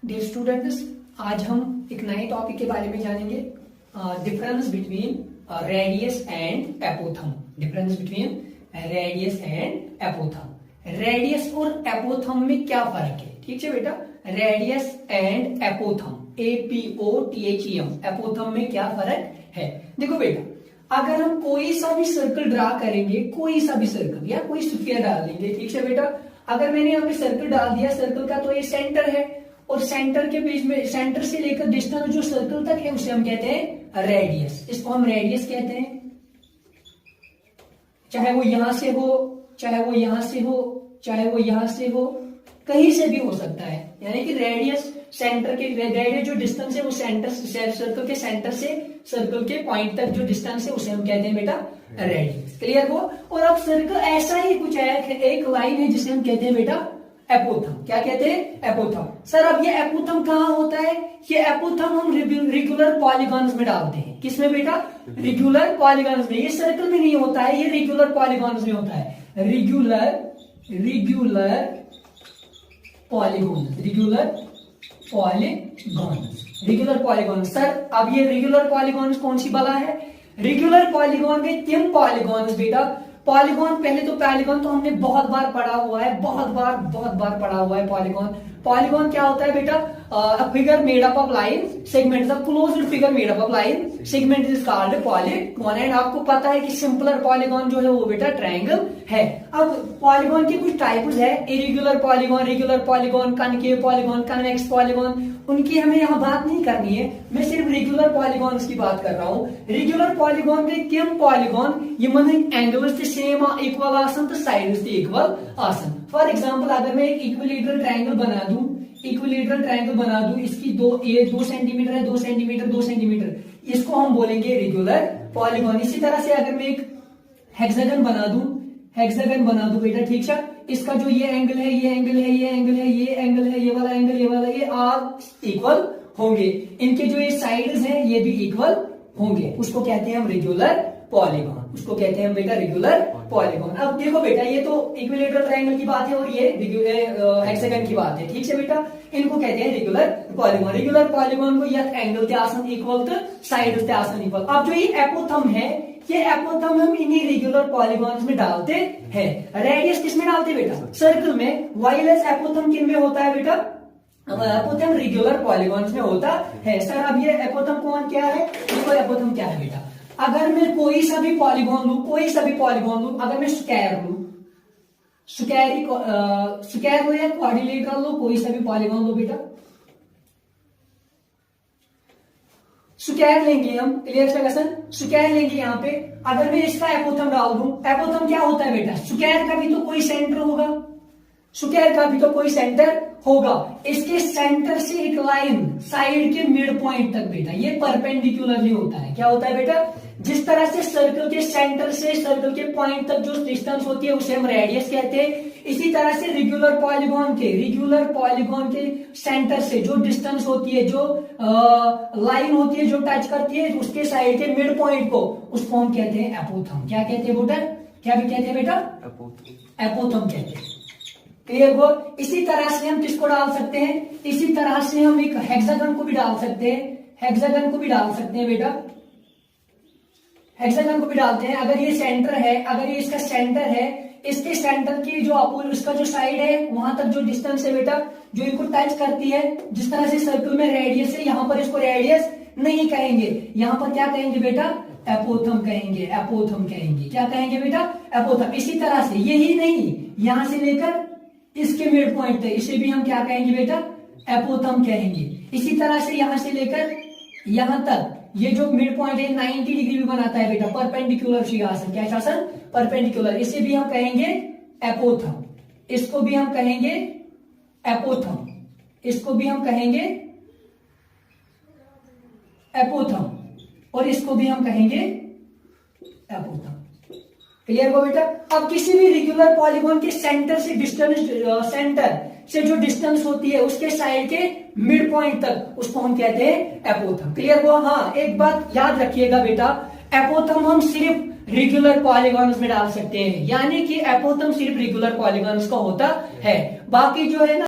Dear students, आज हम एक नए टॉपिक के बारे में जानेंगे, difference between radius and apothem. Difference between radius and apothem. Radius और एपोथम में क्या फर्क है? ठीक है बेटा, radius and apothem, APOTHEM, apothem में क्या फर्क है? देखो बेटा, अगर हम कोई सा भी सर्कल ड्रा करेंगे, कोई सा भी सर्कल या कोई स्फीयर डाल देंगे, ठीक है बेटा, अगर मैंने यहाँ पे सर्कल डाल दिया, सर्कल का तो ये सेंटर है और सेंटर के बीच में, सेंटर से लेकर डिस्टेंस जो सर्कल तक है उसे हम कहते हैं रेडियस। इसको हम रेडियस कहते हैं, चाहे वो यहां से हो, चाहे वो यहां से हो, चाहे वो यहां से हो, कहीं से भी हो सकता है। यानी कि रेडियस सेंटर के, रेडियस जो डिस्टेंस है वो सेंटर, सर्कल के सेंटर से सर्कल के पॉइंट तक जो डिस्टेंस है उसे हम कहते हैं बेटा रेडियस। क्लियर हो? और अब सर्कल ऐसा ही कुछ है, एक लाइन है जिसे हम कहते हैं बेटा एपोथम। क्या कहते हैं? एपोथम। सर अब ये एपोथम कहाँ होता है? ये एपोथम हम रेगुलर पॉलीगॉन्स में डालते हैं। किसमें बेटा? रेगुलर पॉलीगॉन्स में। ये सर्कल में नहीं होता है, ये रेगुलर पॉलीगॉन्स में होता है। Regular polygons, regular polygon. Sir अब ये रेगुलर पॉलीगॉन्स कौन सी बला है? रेगुलर पॉलीगॉन में 3 पॉलीगॉन्स बेटा। पॉलीगॉन, पहले तो पॉलीगॉन तो हमने बहुत बार पढ़ा हुआ है, बहुत बार पढ़ा हुआ है पॉलीगॉन। पॉलीगॉन क्या होता है बेटा? A figure made up of line segment, the closed figure made up of line segment is called polygon. And आपको पता है कि सिंपलर पॉलीगॉन जो है वो बेटा ट्रायंगल है। अब पॉलीगॉन के कुछ टाइप्स है, irregular polygon, regular polygon, concave polygon, convex polygon. उनकी हमें यहाँ बात नहीं करनी है, मैं सिर्फ रेगुलर पॉलीगॉन्स की बात कर रहा हूँ। रेगुलर पॉलीगॉन में किम पॉलीगॉन यमन एंगल्स ते सेम इक्वल आसन तो साइड्स ते इक्वल आसन। फॉर एग्जांपल अगर मैं एक इक्विलेटरल ट्रायंगल बना दूं, इसकी 2 सेंटीमीटर है, 2 सेंटीमीटर, 2 सेंटीमीटर, इसको हम बोलेंगे रेगुलर पॉलीगॉन। इसी तरह से अगर मैं एक हेक्सागन बना दूं बेटा, ठीक है, इसका जो ये एंगल है, ये एंगल है, ये एंगल है, ये एंगल है, ये वाला एंगल, ये वाला, ये आर इक्वल होंगे। इनके जो ये साइड्स हैं ये भी इक्वल होंगे। उसको कहते हैं हम रेगुलर पॉलीगॉन, उसको कहते हैं बेटा रेगुलर पॉलीगॉन। अब देखो बेटा, ये तो इक्विलेटरल ट्रायंगल की बात है और ये हेक्सागन की बात है, ठीक है बेटा। इनको कहते हैं रेगुलर पॉलीगॉन। रेगुलर पॉलीगॉन को या एंगल ते आसन इक्वल तो साइड ते आसन इक्वल। अब जो ये एपोथम है, ये एपोथम हम इन्हीं रेगुलर पॉलीगॉन्स में डालते हैं। रेडियस किस में डालते हैं बेटा? सर्कल में। वाइलेस एपोथम किन में होता है बेटा? एपोथम रेगुलर पॉलीगॉन्स में होता है। सर अब ये एपोथम कौन क्या है? देखो एपोथम क्या है बेटा, अगर मैं कोई सा भी पॉलीगॉन लूं, अगर मैं स्क्वायर लूं, स्क्वायर लो या क्वाड्रिलेटरल लो, कोई सा भी पॉलीगॉन लो बेटा, स्क्वायर लेंगे हम। Clear question? स्क्वायर लेंगे यहाँ पे। अगर मैं इसका एपोथम डाल दूं, एपोथम क्या होता है बेटा? स्क्वायर का भी तो कोई सेंटर होगा, इसके सेंटर से एक लाइन साइड के मिड पॉइंट तक बेटा, ये परपेंडिकुलरली होता है। क्या होता है बेटा? जिस तरह से सर्कल के सेंटर से सर्कल के पॉइंट तक जो डिस्टेंस होती है उसे हम रेडियस कहते हैं। इसी तरह से रेगुलर पॉलीगॉन के सेंटर से जो डिस्टेंस होती है, जो लाइन होती है जो टच करती है उसके साइड के मिड पॉइंट को, उसको हम कहते हैं एपोथम। क्या कहते हैं बेटा? क्या भी कहते हैं बेटा? एपोथम कहते हैं। क्लियर हो? इसी तरह से हम किसको डाल सकते हैं? इसी तरह से हम एक हेक्सागन को भी डाल सकते हैं। बेटा, हेक्सागन को भी डालते हैं। अगर ये सेंटर है, अगर ये इसका सेंटर है, इसके सेंटर की जो इसका जो साइड है वहां तक जो डिस्टेंस है बेटा, जो इनको टच करती है, जिस तरह से सर्कल में रेडियस है, यहां पर इसको रेडियस नहीं कहेंगे, यहां पर क्या कहेंगे बेटा? एपोथम कहेंगे। क्या कहेंगे बेटा? एपोथम। इसी तरह से यही नहीं, यहां से लेकर इसके मिड पॉइंट तक, इसे भी हम क्या कहेंगे बेटा? एपोथम कहेंगे। इसी तरह से यहां से लेकर यहां तक, ये जो मिड पॉइंट है 90 डिग्री भी बनाता है बेटा, परपेंडिकुलर शासन। क्या शासन? परपेंडिकुलर। इसे भी हम कहेंगे एपोथम, इसको भी हम कहेंगे एपोथम, और इसको भी हम कहेंगे एपोथम। क्लियर हो बेटा? अब किसी भी रेगुलर पॉलीगॉन के सेंटर से जो डिस्टेंस होती है उसके साइड के मिड पॉइंट तक, उसको हम कहते हैं एपोथम। क्लियर हुआ? हाँ, एक बात याद रखिएगा बेटा, एपोथम हम सिर्फ रेगुलर पॉलीगॉन्स में डाल सकते हैं, यानी कि एपोथम सिर्फ रेगुलर पॉलीगॉन्स का होता है। बाकी जो है ना